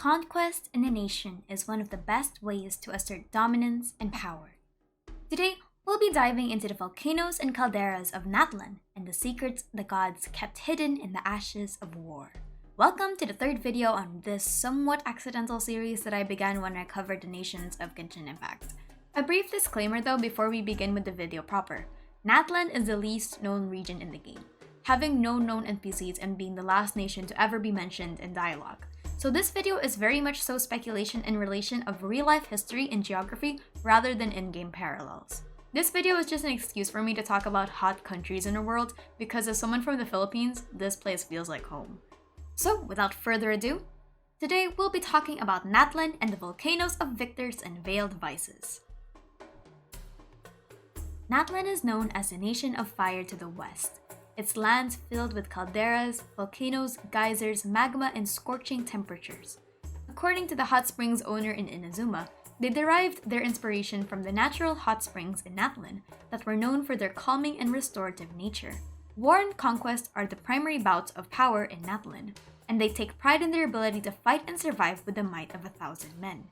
Conquest in a nation is one of the best ways to assert dominance and power. Today, we'll be diving into the volcanoes and calderas of Natlan and the secrets the gods kept hidden in the ashes of war. Welcome to the third video on this somewhat accidental series that I began when I covered the nations of Genshin Impact. A brief disclaimer though before we begin with the video proper. Natlan is the least known region in the game, having no known NPCs and being the last nation to ever be mentioned in dialogue. So this video is very much so speculation in relation of real-life history and geography rather than in-game parallels. This video is just an excuse for me to talk about hot countries in the world because as someone from the Philippines, this place feels like home. So without further ado, today we'll be talking about Natlan and the volcanoes of victors and veiled vices. Natlan is known as the nation of fire to the west. Its lands filled with calderas, volcanoes, geysers, magma, and scorching temperatures. According to the hot springs owner in Inazuma, they derived their inspiration from the natural hot springs in Natlan that were known for their calming and restorative nature. War and conquest are the primary bouts of power in Natlan, and they take pride in their ability to fight and survive with the might of 1,000 men,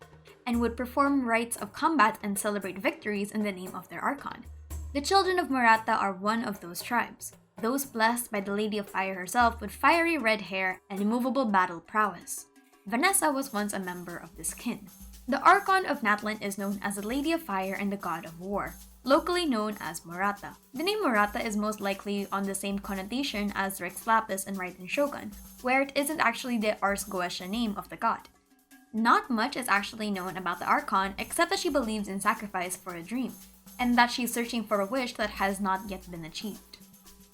and would perform rites of combat and celebrate victories in the name of their archon. The children of Murata are one of those tribes, those blessed by the Lady of Fire herself with fiery red hair and immovable battle prowess. Vanessa was once a member of this kin. The Archon of Natlan is known as the Lady of Fire and the God of War, locally known as Murata. The name Murata is most likely on the same connotation as Rex Lapis and Raiden Shogun, where it isn't actually the Ars Goetia name of the god. Not much is actually known about the Archon except that she believes in sacrifice for a dream, and that she's searching for a wish that has not yet been achieved.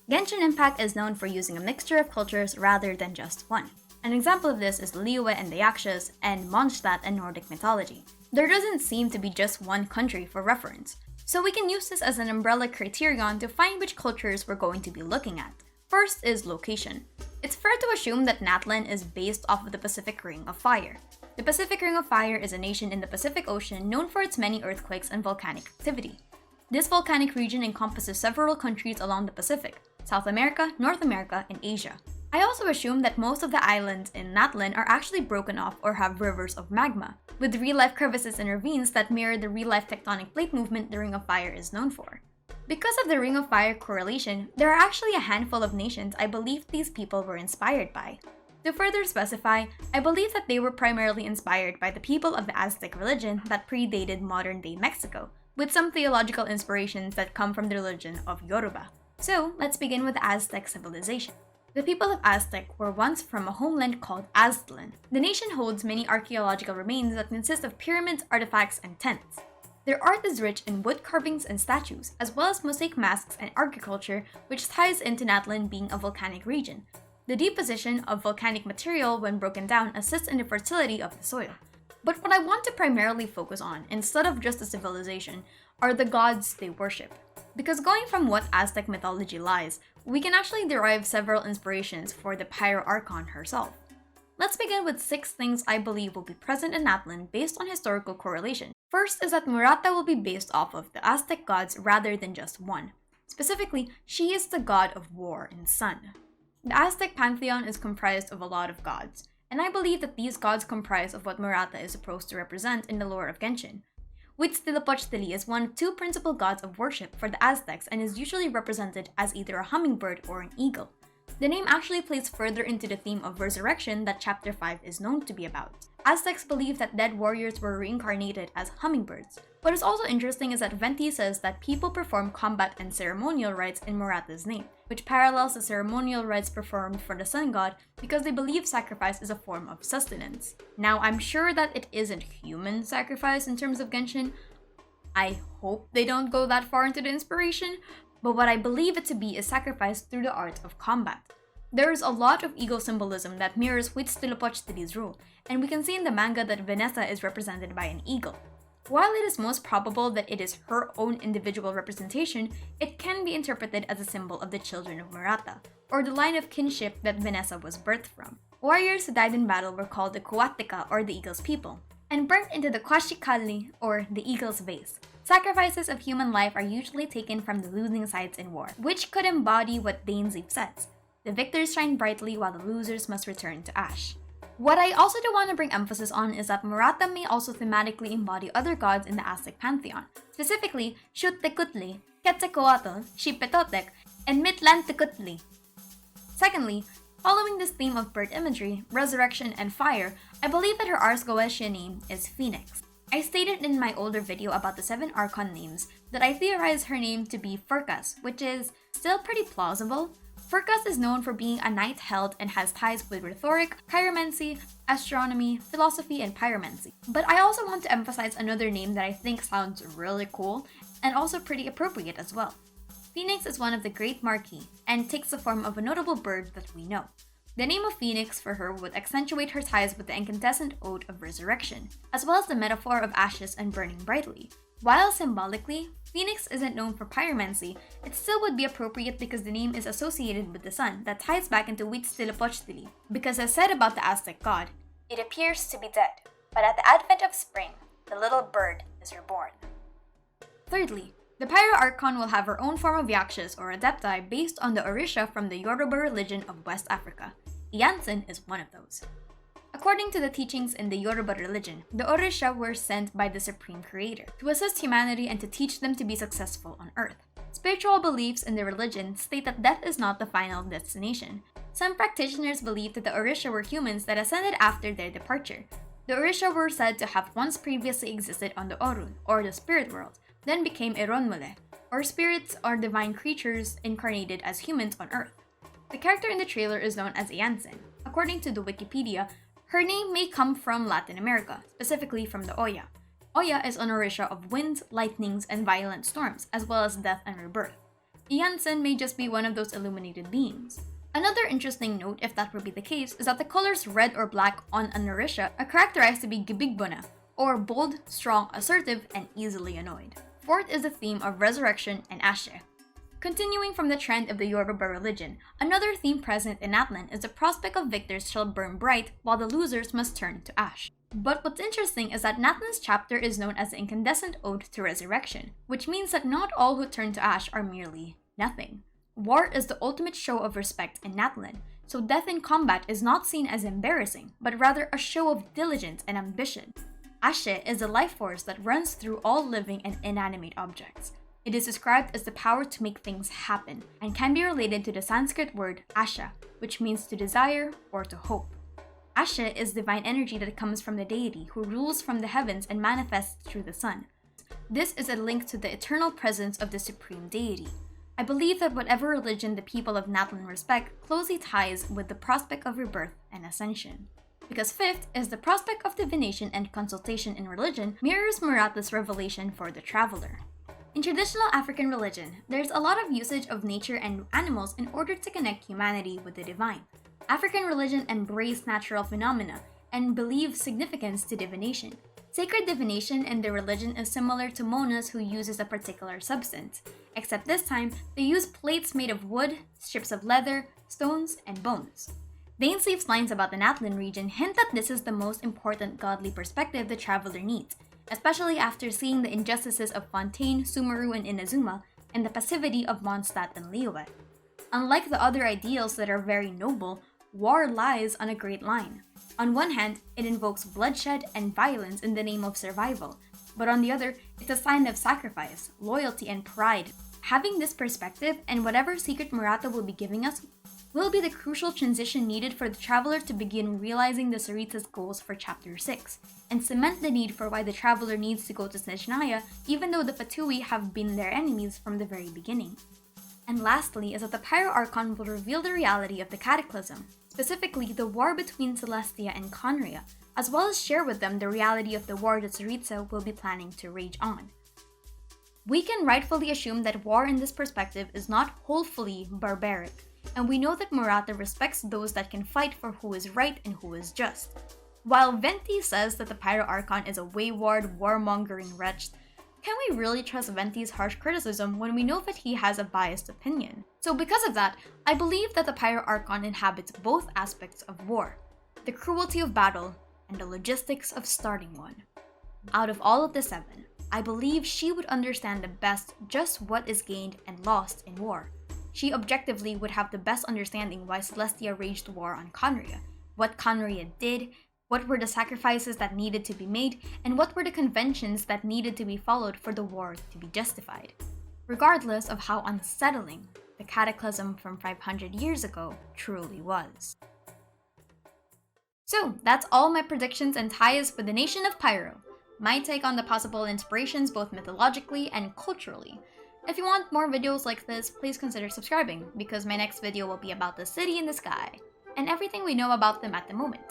Genshin Impact is known for using a mixture of cultures rather than just one. An example of this is Liyue and the Yakshas, and Mondstadt and Nordic mythology. There doesn't seem to be just one country for reference, so we can use this as an umbrella criterion to find which cultures we're going to be looking at. First is location. It's fair to assume that Natlan is based off of the Pacific Ring of Fire. The Pacific Ring of Fire is a nation in the Pacific Ocean known for its many earthquakes and volcanic activity. This volcanic region encompasses several countries along the Pacific, South America, North America, and Asia. I also assume that most of the islands in Natlan are actually broken off or have rivers of magma, with real-life crevices and ravines that mirror the real-life tectonic plate movement the Ring of Fire is known for. Because of the Ring of Fire correlation, there are actually a handful of nations I believe these people were inspired by. To further specify, I believe that they were primarily inspired by the people of the Aztec religion that predated modern-day Mexico, with some theological inspirations that come from the religion of Yoruba. So, let's begin with the Aztec civilization. The people of Aztec were once from a homeland called Aztlan. The nation holds many archaeological remains that consist of pyramids, artifacts, and tents. Their art is rich in wood carvings and statues, as well as mosaic masks and agriculture, which ties into Natlan being a volcanic region. The deposition of volcanic material when broken down assists in the fertility of the soil. But what I want to primarily focus on, instead of just the civilization, are the gods they worship. Because going from what Aztec mythology lies, we can actually derive several inspirations for the Pyro Archon herself. Let's begin with 6 things I believe will be present in Natlan based on historical correlation. First is that Murata will be based off of the Aztec gods rather than just one. Specifically, she is the god of war and sun. The Aztec pantheon is comprised of a lot of gods, and I believe that these gods comprise of what Murata is supposed to represent in the lore of Genshin. Huitzilipochtli is one of 2 principal gods of worship for the Aztecs and is usually represented as either a hummingbird or an eagle. The name actually plays further into the theme of resurrection that Chapter 5 is known to be about. Aztecs believe that dead warriors were reincarnated as hummingbirds. What is also interesting is that Venti says that people perform combat and ceremonial rites in Murata's name, which parallels the ceremonial rites performed for the sun god because they believe sacrifice is a form of sustenance. Now, I'm sure that it isn't human sacrifice in terms of Genshin. I hope they don't go that far into the inspiration, but what I believe it to be is sacrifice through the art of combat. There is a lot of ego symbolism that mirrors Huitzilipochtli's rule, and we can see in the manga that Vanessa is represented by an eagle. While it is most probable that it is her own individual representation, it can be interpreted as a symbol of the children of Murata, or the line of kinship that Vanessa was birthed from. Warriors who died in battle were called the Kuatika, or the eagle's people, and burnt into the Kwashikali, or the eagle's vase. Sacrifices of human life are usually taken from the losing sides in war, which could embody what Dainsleif says. The victors shine brightly while the losers must return to ash. What I also do want to bring emphasis on is that Murata may also thematically embody other gods in the Aztec pantheon, specifically Xuttecutli, Quetzalcoatl, Xipetotec, and Mitlantecutli. Secondly, following this theme of bird imagery, resurrection, and fire, I believe that her Ars Goetia name is Phoenix. I stated in my older video about the 7 Archon names that I theorize her name to be Furcas, which is still pretty plausible. Furcas is known for being a knight held and has ties with rhetoric, chiromancy, astronomy, philosophy, and pyromancy. But I also want to emphasize another name that I think sounds really cool and also pretty appropriate as well. Phoenix is one of the great Marquis and takes the form of a notable bird that we know. The name of Phoenix for her would accentuate her ties with the incandescent ode of resurrection, as well as the metaphor of ashes and burning brightly. While symbolically, Phoenix isn't known for pyromancy, it still would be appropriate because the name is associated with the sun that ties back into Huitzilipochtli. Because as said about the Aztec god, it appears to be dead, but at the advent of spring, the little bird is reborn. Thirdly, the Pyro Archon will have her own form of Yakshas or Adepti based on the Orisha from the Yoruba religion of West Africa. Iansin is one of those. According to the teachings in the Yoruba religion, the Orisha were sent by the Supreme Creator to assist humanity and to teach them to be successful on Earth. Spiritual beliefs in the religion state that death is not the final destination. Some practitioners believe that the Orisha were humans that ascended after their departure. The Orisha were said to have once previously existed on the Orun, or the spirit world, then became Eronmule, or spirits or divine creatures incarnated as humans on Earth. The character in the trailer is known as Iansin. According to the Wikipedia, her name may come from Latin America, specifically from the Oya. Oya is an Orisha of winds, lightnings, and violent storms, as well as death and rebirth. Iansin may just be one of those illuminated beings. Another interesting note, if that would be the case, is that the colors red or black on an Orisha are characterized to be gibigbona, or bold, strong, assertive, and easily annoyed. Fourth is the theme of resurrection and Ashe. Continuing from the trend of the Yoruba religion, another theme present in Natlan is the prospect of victors shall burn bright, while the losers must turn to ash. But what's interesting is that Natlan's chapter is known as the incandescent ode to resurrection, which means that not all who turn to ash are merely nothing. War is the ultimate show of respect in Natlan, so death in combat is not seen as embarrassing, but rather a show of diligence and ambition. Ashe is the life force that runs through all living and inanimate objects. It is described as the power to make things happen, and can be related to the Sanskrit word Asha, which means to desire or to hope. Ashe is divine energy that comes from the deity who rules from the heavens and manifests through the sun. This is a link to the eternal presence of the supreme deity. I believe that whatever religion the people of Natlan respect closely ties with the prospect of rebirth and ascension. Because fifth is the prospect of divination and consultation in religion mirrors Murata's revelation for the traveler. In traditional African religion, there's a lot of usage of nature and animals in order to connect humanity with the divine. African religion embraced natural phenomena and believe significance to divination. Sacred divination in their religion is similar to Monas who uses a particular substance, except this time they use plates made of wood, strips of leather, stones, and bones. Dainsleif's lines about the Natlan region hint that this is the most important godly perspective the traveler needs, especially after seeing the injustices of Fontaine, Sumeru, and Inazuma, and the passivity of Mondstadt and Liyue. Unlike the other ideals that are very noble, war lies on a great line. On one hand, it invokes bloodshed and violence in the name of survival, but on the other, it's a sign of sacrifice, loyalty, and pride. Having this perspective, and whatever secret Murata will be giving us, will be the crucial transition needed for the traveler to begin realizing the Sarita's goals for Chapter 6, and cement the need for why the traveler needs to go to Snezhnaya even though the Fatui have been their enemies from the very beginning. And lastly is that the Pyro Archon will reveal the reality of the Cataclysm, specifically the war between Celestia and Conria, as well as share with them the reality of the war that Tsaritsa will be planning to rage on. We can rightfully assume that war in this perspective is not wholly barbaric, and we know that Murata respects those that can fight for who is right and who is just. While Venti says that the Pyro Archon is a wayward, warmongering wretch, can we really trust Venti's harsh criticism when we know that he has a biased opinion? So because of that, I believe that the Pyro Archon inhabits both aspects of war, the cruelty of battle and the logistics of starting one. Out of all of the 7, I believe she would understand the best just what is gained and lost in war. She objectively would have the best understanding why Celestia waged war on Conria, what Conria did, what were the sacrifices that needed to be made, and what were the conventions that needed to be followed for the war to be justified. Regardless of how unsettling the cataclysm from 500 years ago truly was. So, that's all my predictions and ties for the nation of Pyro, my take on the possible inspirations both mythologically and culturally. If you want more videos like this, please consider subscribing, because my next video will be about the city in the sky, and everything we know about them at the moment.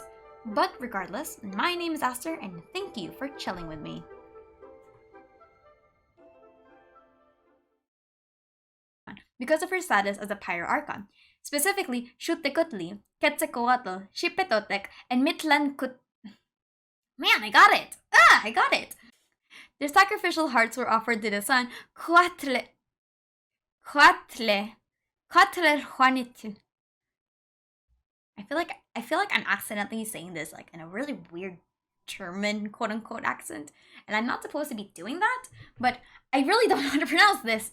But regardless, my name is Aster, and thank you for chilling with me. Because of her status as a Pyro Archon, specifically Xutekotli, Quetzalcoatl, Xipetotec, and Mitlankut. Man, I got it! I got it! Their sacrificial hearts were offered to the sun Juanitu. I feel like I'm accidentally saying this like in a really weird German quote-unquote accent, and I'm not supposed to be doing that, but I really don't know how to pronounce this.